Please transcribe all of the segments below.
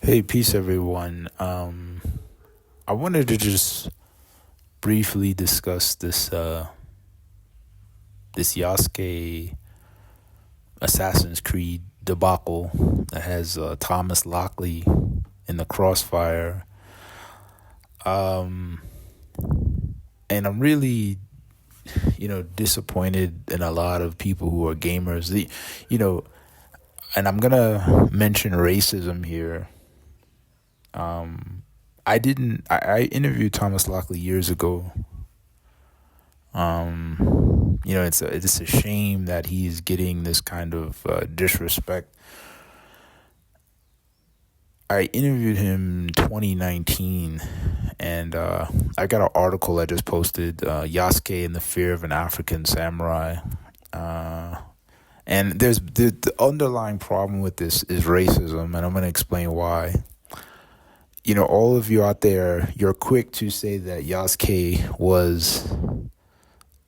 Hey, peace, everyone. I wanted to just briefly discuss this Yasuke Assassin's Creed debacle that has Thomas Lockley in the crossfire. Um, and I'm really, disappointed in a lot of people who are gamers. You know, and I'm gonna mention racism here. I interviewed Thomas Lockley years ago. It's a shame that he's getting this kind of disrespect. I interviewed him in 2019, and I got an article I just posted, Yasuke and the Fear of an African Samurai. And there's the underlying problem with this is racism, and I'm going to explain why. All of you out there, you're quick to say that Yasuke was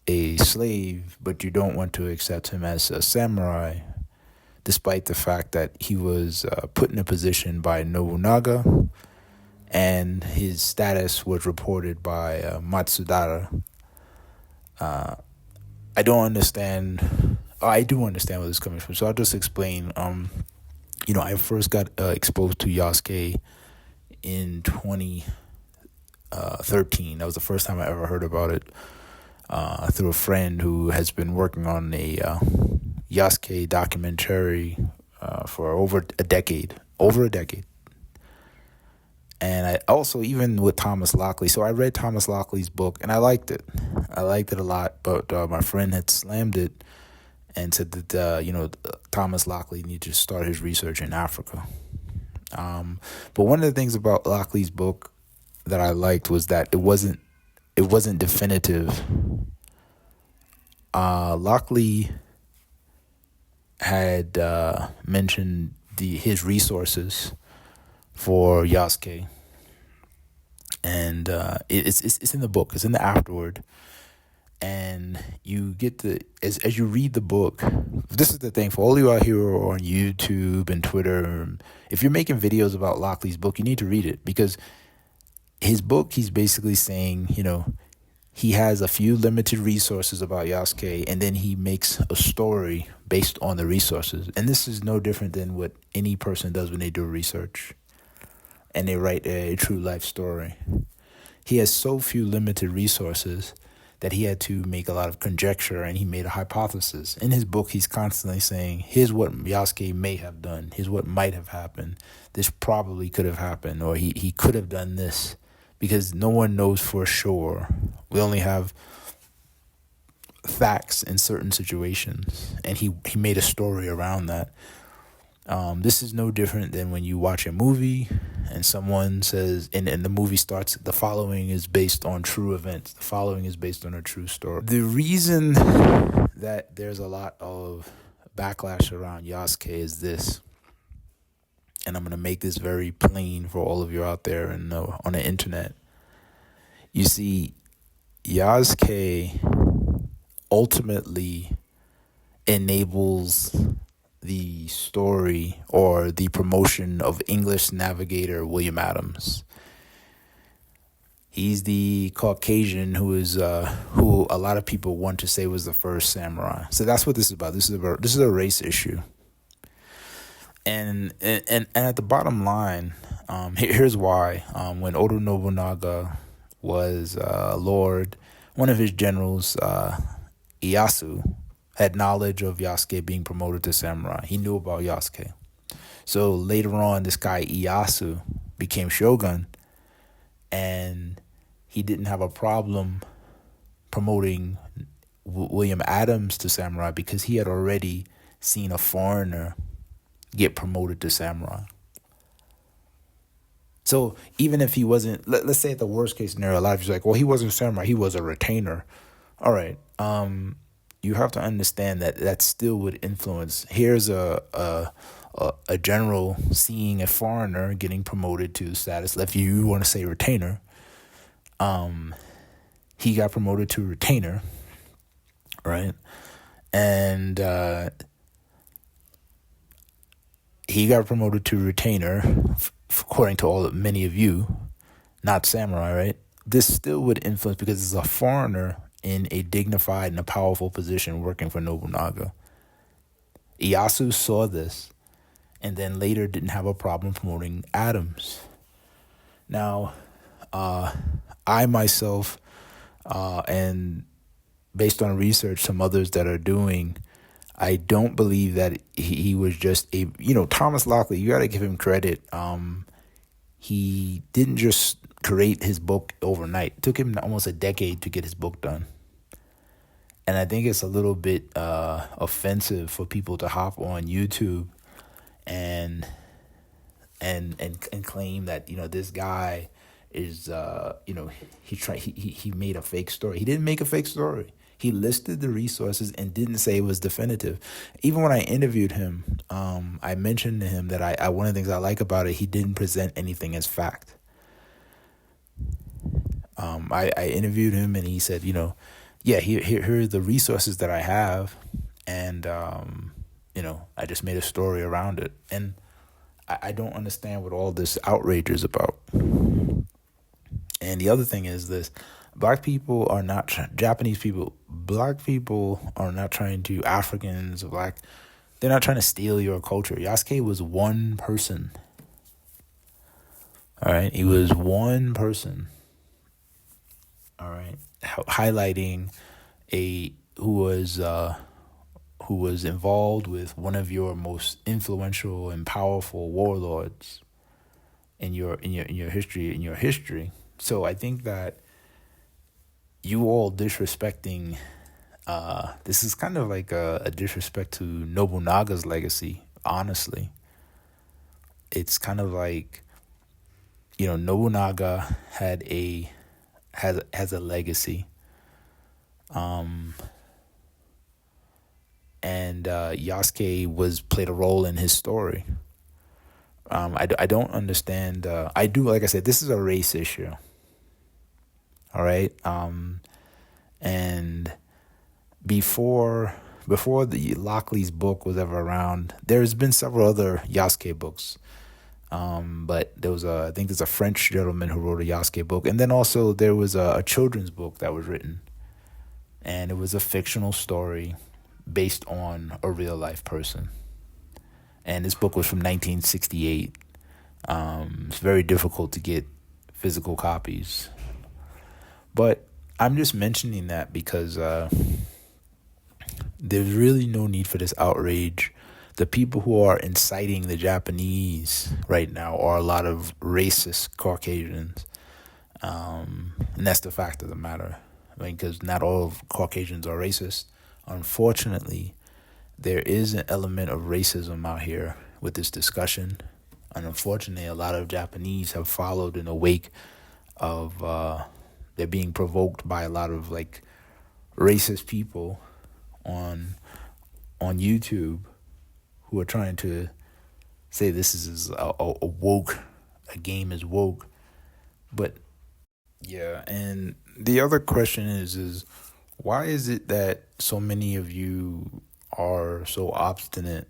a slave, but you don't want to accept him as a samurai, despite the fact that he was put in a position by Nobunaga, and his status was reported by Matsudaira. I don't understand. I do understand where this is coming from, so I'll just explain. I first got exposed to Yasuke in 2013. That was the first time I ever heard about it, through a friend who has been working on a Yasuke documentary for over a decade. And I also, even with Thomas Lockley, so I read Thomas Lockley's book and I liked it. I liked it a lot, but my friend had slammed it and said that, Thomas Lockley needed to start his research in Africa. But one of the things about Lockley's book that I liked was that it wasn't definitive. Lockley had mentioned his resources for Yasuke, and it's in the book. It's in the afterword, and you get as you read the book. This is the thing for all you out here who are on YouTube and Twitter. If you're making videos about Lockley's book, you need to read it, because his book, he's basically saying, he has a few limited resources about Yasuke, and then he makes a story based on the resources. And this is no different than what any person does when they do research and they write a true life story. He has so few limited resources that he had to make a lot of conjecture, and he made a hypothesis. In his book, he's constantly saying, here's what Yasuke may have done. Here's what might have happened. This probably could have happened, or he could have done this, because no one knows for sure. We only have facts in certain situations, and he made a story around that. This is no different than when you watch a movie and someone says, and the movie starts, the following is based on true events. The following is based on a true story. The reason that there's a lot of backlash around Yasuke is this, and I'm going to make this very plain for all of you out there and on the internet. You see, Yasuke ultimately enables the story or the promotion of English navigator William Adams. He's the Caucasian who a lot of people want to say was the first samurai. So that's what this is about. This is a race issue. And at the bottom line, here's why. When Oda Nobunaga was Lord, one of his generals, Ieyasu, had knowledge of Yasuke being promoted to samurai. He knew about Yasuke. So later on, this guy Ieyasu became shogun, and he didn't have a problem promoting William Adams to samurai, because he had already seen a foreigner get promoted to samurai. So even if he wasn't, let's say at the worst case scenario, a lot of you're like, well, he wasn't a samurai, he was a retainer. All right. You have to understand that still would influence. Here's a general seeing a foreigner getting promoted to status. If you want to say retainer, he got promoted to retainer, right? And he got promoted to retainer according to many of you, not samurai, right? This still would influence because it's a foreigner in a dignified and a powerful position working for Nobunaga. Ieyasu saw this and then later didn't have a problem promoting Adams. Now, I myself, and based on research, some others that are doing, I don't believe that he was just Thomas Lockley, you got to give him credit. He didn't just create his book overnight. It took him almost a decade to get his book done. And I think it's a little bit offensive for people to hop on YouTube and claim that this guy is he made a fake story. He didn't make a fake story. He listed the resources and didn't say it was definitive. Even when I interviewed him, I mentioned to him that I one of the things I like about it, he didn't present anything as fact. I interviewed him and he said, yeah, here are the resources that I have, and I just made a story around it. And I don't understand what all this outrage is about. And the other thing is this: black people are not Japanese people. Black people are not trying to Africans, black. They're not trying to steal your culture. Yasuke was one person. All right, he was one person. All right, highlighting who was involved with one of your most influential and powerful warlords in your history. So I think that you all disrespecting this is kind of like a disrespect to Nobunaga's legacy. Honestly, it's kind of like Nobunaga has a legacy. And Yasuke played a role in his story. I don't understand. I do, like I said, this is a race issue. All right. And before the Lockley's book was ever around, there's been several other Yasuke books. But there was I think there's a French gentleman who wrote a Yasuke book, and then also there was a children's book that was written, and it was a fictional story based on a real life person. And this book was from 1968. It's very difficult to get physical copies. But I'm just mentioning that because there's really no need for this outrage. The people who are inciting the Japanese right now are a lot of racist Caucasians. And that's the fact of the matter. I mean, because not all of Caucasians are racist. Unfortunately, there is an element of racism out here with this discussion. And unfortunately, a lot of Japanese have followed in the wake of they're being provoked by a lot of racist people on YouTube who are trying to say this is a woke, a game is woke. But yeah, and the other question is why is it that so many of you are so obstinate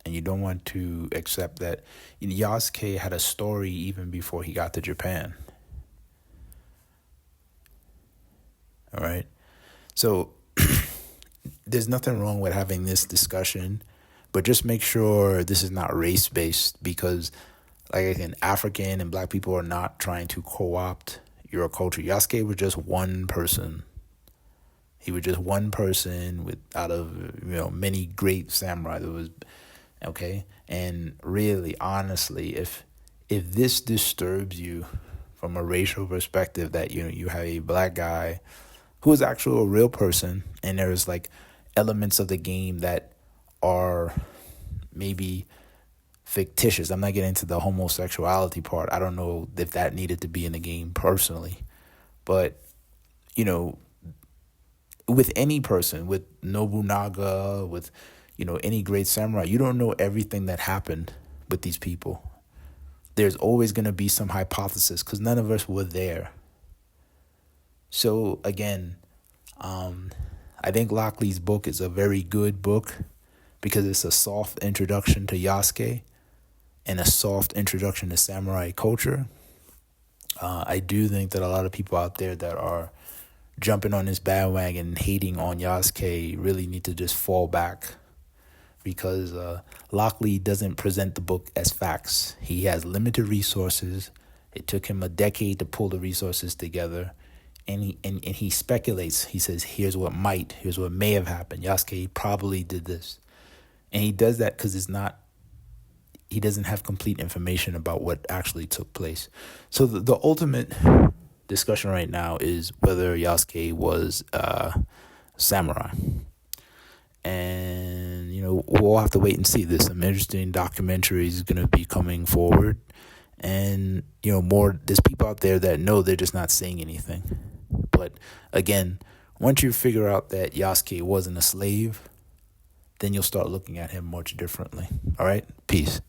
and you don't want to accept that Yasuke had a story even before he got to Japan? All right. So there's nothing wrong with having this discussion, but just make sure this is not race-based because, again, African and black people are not trying to co-opt your culture. Yasuke was just one person. He was just one person out of many great samurai. That was okay. And really, honestly, if this disturbs you from a racial perspective, that you have a black guy who is actually a real person, and there's elements of the game that are maybe fictitious. I'm not getting into the homosexuality part. I don't know if that needed to be in the game personally, but with any person, with Nobunaga, with any great samurai, you don't know everything that happened with these people. There's always going to be some hypothesis because none of us were there. So again, I think Lockley's book is a very good book because it's a soft introduction to Yasuke, and a soft introduction to samurai culture. I do think that a lot of people out there that are jumping on this bandwagon and hating on Yasuke really need to just fall back, because Lockley doesn't present the book as facts. He has limited resources. It took him a decade to pull the resources together. And he speculates. He says, here's what may have happened. Yasuke probably did this. And he does that because he doesn't have complete information about what actually took place. So the ultimate discussion right now is whether Yasuke was samurai. And, we'll have to wait and see. There's some interesting documentaries going to be coming forward. And, there's people out there that know, they're just not saying anything. But again, once you figure out that Yasuke wasn't a slave, then you'll start looking at him much differently. All right? Peace.